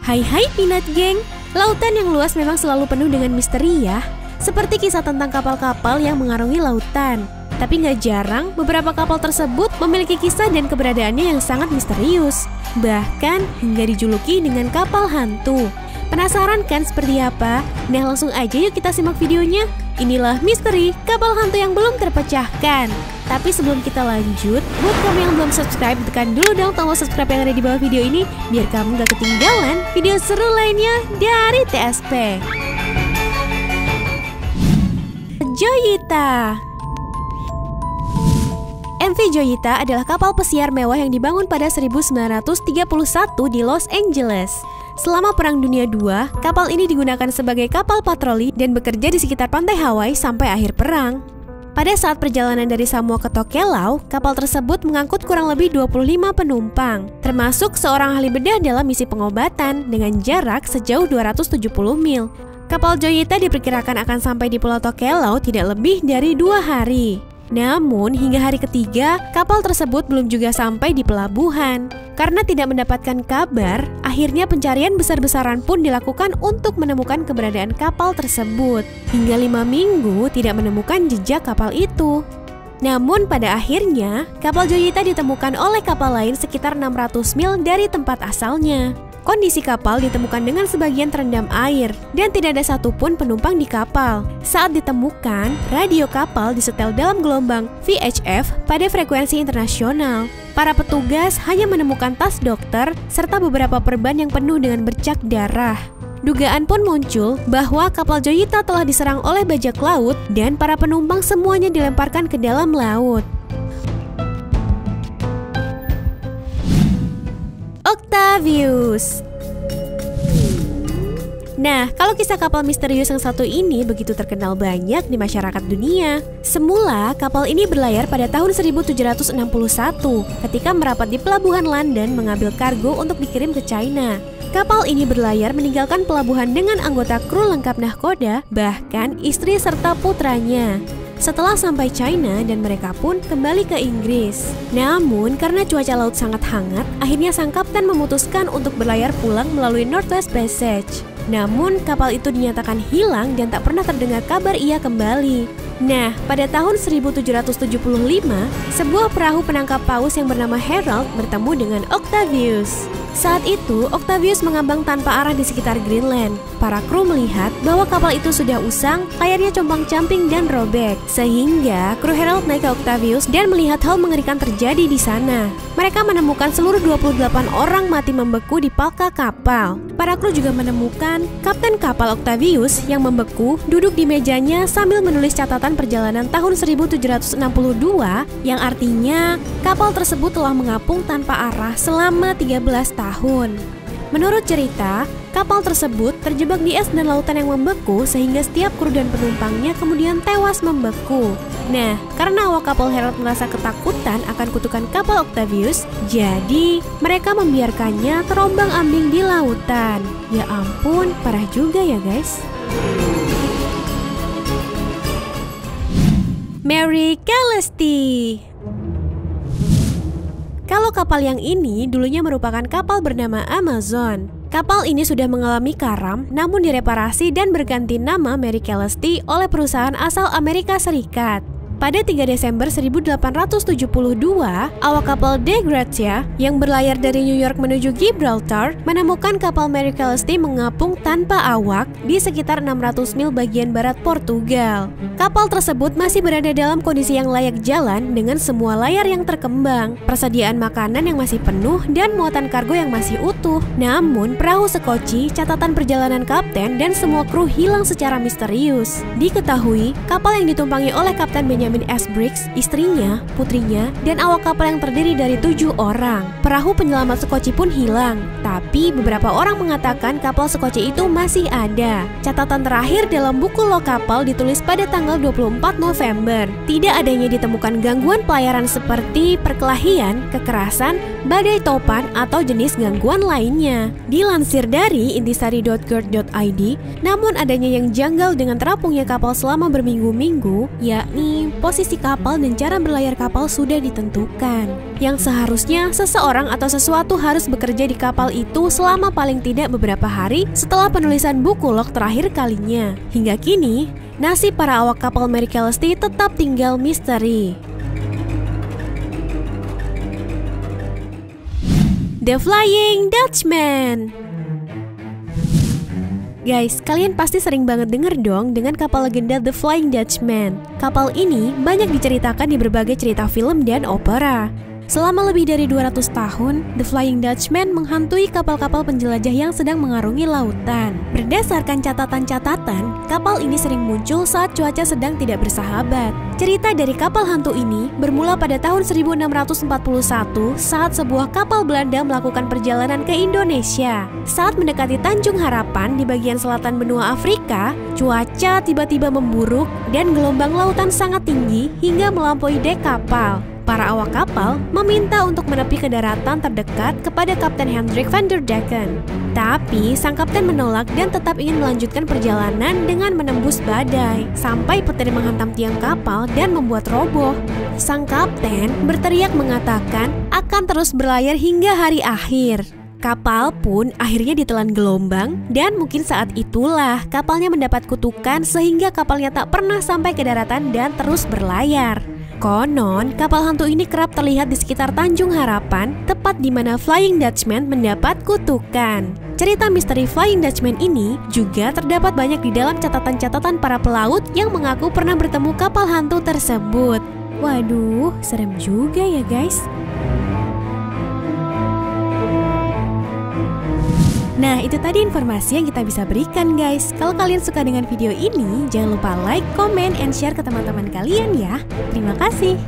Hai Peanut Gang, lautan yang luas memang selalu penuh dengan misteri ya. Seperti kisah tentang kapal-kapal yang mengarungi lautan. Tapi nggak jarang beberapa kapal tersebut memiliki kisah dan keberadaannya yang sangat misterius. Bahkan hingga dijuluki dengan kapal hantu. Penasaran kan seperti apa? Nah langsung aja yuk kita simak videonya. Inilah misteri kapal hantu yang belum terpecahkan. Tapi sebelum kita lanjut, buat kamu yang belum subscribe, tekan dulu dong tombol subscribe yang ada di bawah video ini biar kamu gak ketinggalan video seru lainnya dari TSP. Joyita. MV Joyita adalah kapal pesiar mewah yang dibangun pada 1931 di Los Angeles. Selama Perang Dunia II, kapal ini digunakan sebagai kapal patroli dan bekerja di sekitar pantai Hawaii sampai akhir perang. Pada saat perjalanan dari Samoa ke Tokelau, kapal tersebut mengangkut kurang lebih 25 penumpang, termasuk seorang ahli bedah dalam misi pengobatan dengan jarak sejauh 270 mil. Kapal Joyita diperkirakan akan sampai di Pulau Tokelau tidak lebih dari 2 hari. Namun, hingga hari ketiga, kapal tersebut belum juga sampai di pelabuhan. Karena tidak mendapatkan kabar, akhirnya pencarian besar-besaran pun dilakukan untuk menemukan keberadaan kapal tersebut. Hingga 5 minggu tidak menemukan jejak kapal itu. Namun pada akhirnya, kapal Joyita ditemukan oleh kapal lain sekitar 600 mil dari tempat asalnya. Kondisi kapal ditemukan dengan sebagian terendam air dan tidak ada satupun penumpang di kapal. Saat ditemukan, radio kapal disetel dalam gelombang VHF pada frekuensi internasional. Para petugas hanya menemukan tas dokter serta beberapa perban yang penuh dengan bercak darah. Dugaan pun muncul bahwa kapal Joyita telah diserang oleh bajak laut dan para penumpang semuanya dilemparkan ke dalam laut. Octavius. Nah, kalau kisah kapal misterius yang satu ini begitu terkenal banyak di masyarakat dunia. Semula, kapal ini berlayar pada tahun 1761 ketika merapat di pelabuhan London mengambil kargo untuk dikirim ke China. Kapal ini berlayar meninggalkan pelabuhan dengan anggota kru lengkap nahkoda, bahkan istri serta putranya. Setelah sampai China dan mereka pun kembali ke Inggris. Namun karena cuaca laut sangat hangat, akhirnya sang kapten memutuskan untuk berlayar pulang melalui Northwest Passage. Namun kapal itu dinyatakan hilang dan tak pernah terdengar kabar ia kembali. Nah, pada tahun 1775, sebuah perahu penangkap paus yang bernama Herald bertemu dengan Octavius. Saat itu, Octavius mengambang tanpa arah di sekitar Greenland. Para kru melihat bahwa kapal itu sudah usang, layarnya compang-camping dan robek. Sehingga kru Herald naik ke Octavius dan melihat hal mengerikan terjadi di sana. Mereka menemukan seluruh 28 orang mati membeku di palka kapal. Para kru juga menemukan kapten kapal Octavius yang membeku duduk di mejanya sambil menulis catatan perjalanan tahun 1762 yang artinya kapal tersebut telah mengapung tanpa arah selama 13 tahun. Menurut cerita, kapal tersebut terjebak di es dan lautan yang membeku sehingga setiap kru dan penumpangnya kemudian tewas membeku. Nah, karena awak kapal Herald merasa ketakutan akan kutukan kapal Octavius, jadi mereka membiarkannya terombang-ambing di lautan. Ya ampun, parah juga ya guys. Mary Celestia. Kalau kapal yang ini dulunya merupakan kapal bernama Amazon. Kapal ini sudah mengalami karam namun direparasi dan berganti nama Mary Celestia oleh perusahaan asal Amerika Serikat. Pada 3 Desember 1872, awak kapal De Gracia yang berlayar dari New York menuju Gibraltar menemukan kapal Mary Celestia mengapung tanpa awak di sekitar 600 mil bagian barat Portugal. Kapal tersebut masih berada dalam kondisi yang layak jalan dengan semua layar yang terkembang, persediaan makanan yang masih penuh, dan muatan kargo yang masih utuh. Namun, perahu sekoci, catatan perjalanan kapten, dan semua kru hilang secara misterius. Diketahui, kapal yang ditumpangi oleh Kapten Benjamin S. Briggs, istrinya, putrinya, dan awak kapal yang terdiri dari 7 orang. Perahu penyelamat sekoci pun hilang, tapi beberapa orang mengatakan kapal sekoci itu masih ada. Catatan terakhir dalam buku log kapal ditulis pada tanggal 24 November. Tidak adanya ditemukan gangguan pelayaran seperti perkelahian, kekerasan, badai topan, atau jenis gangguan lainnya. Dilansir dari intisari.gerd.id, namun adanya yang janggal dengan terapungnya kapal selama berminggu-minggu, yakni posisi kapal dan cara berlayar kapal sudah ditentukan. Yang seharusnya seseorang atau sesuatu harus bekerja di kapal itu selama paling tidak beberapa hari setelah penulisan buku log terakhir kalinya. Hingga kini, nasib para awak kapal Mary Celeste tetap tinggal misteri. The Flying Dutchman. Guys, kalian pasti sering banget denger dong dengan kapal legenda The Flying Dutchman. Kapal ini banyak diceritakan di berbagai cerita film dan opera. Selama lebih dari 200 tahun, The Flying Dutchman menghantui kapal-kapal penjelajah yang sedang mengarungi lautan. Berdasarkan catatan-catatan, kapal ini sering muncul saat cuaca sedang tidak bersahabat. Cerita dari kapal hantu ini bermula pada tahun 1641 saat sebuah kapal Belanda melakukan perjalanan ke Indonesia. Saat mendekati Tanjung Harapan di bagian selatan benua Afrika, cuaca tiba-tiba memburuk dan gelombang lautan sangat tinggi hingga melampaui dek kapal. Para awak kapal meminta untuk menepi ke daratan terdekat kepada Kapten Hendrik van der Decken. Tapi sang kapten menolak dan tetap ingin melanjutkan perjalanan dengan menembus badai sampai petir menghantam tiang kapal dan membuat roboh. Sang kapten berteriak mengatakan akan terus berlayar hingga hari akhir. Kapal pun akhirnya ditelan gelombang dan mungkin saat itulah kapalnya mendapat kutukan sehingga kapalnya tak pernah sampai ke daratan dan terus berlayar. Konon, kapal hantu ini kerap terlihat di sekitar Tanjung Harapan, tepat di mana Flying Dutchman mendapat kutukan. Cerita misteri Flying Dutchman ini juga terdapat banyak di dalam catatan-catatan para pelaut yang mengaku pernah bertemu kapal hantu tersebut. Waduh, serem juga ya guys. Nah, itu tadi informasi yang kita bisa berikan guys. Kalau kalian suka dengan video ini, jangan lupa like, comment, and share ke teman-teman kalian ya. Terima kasih.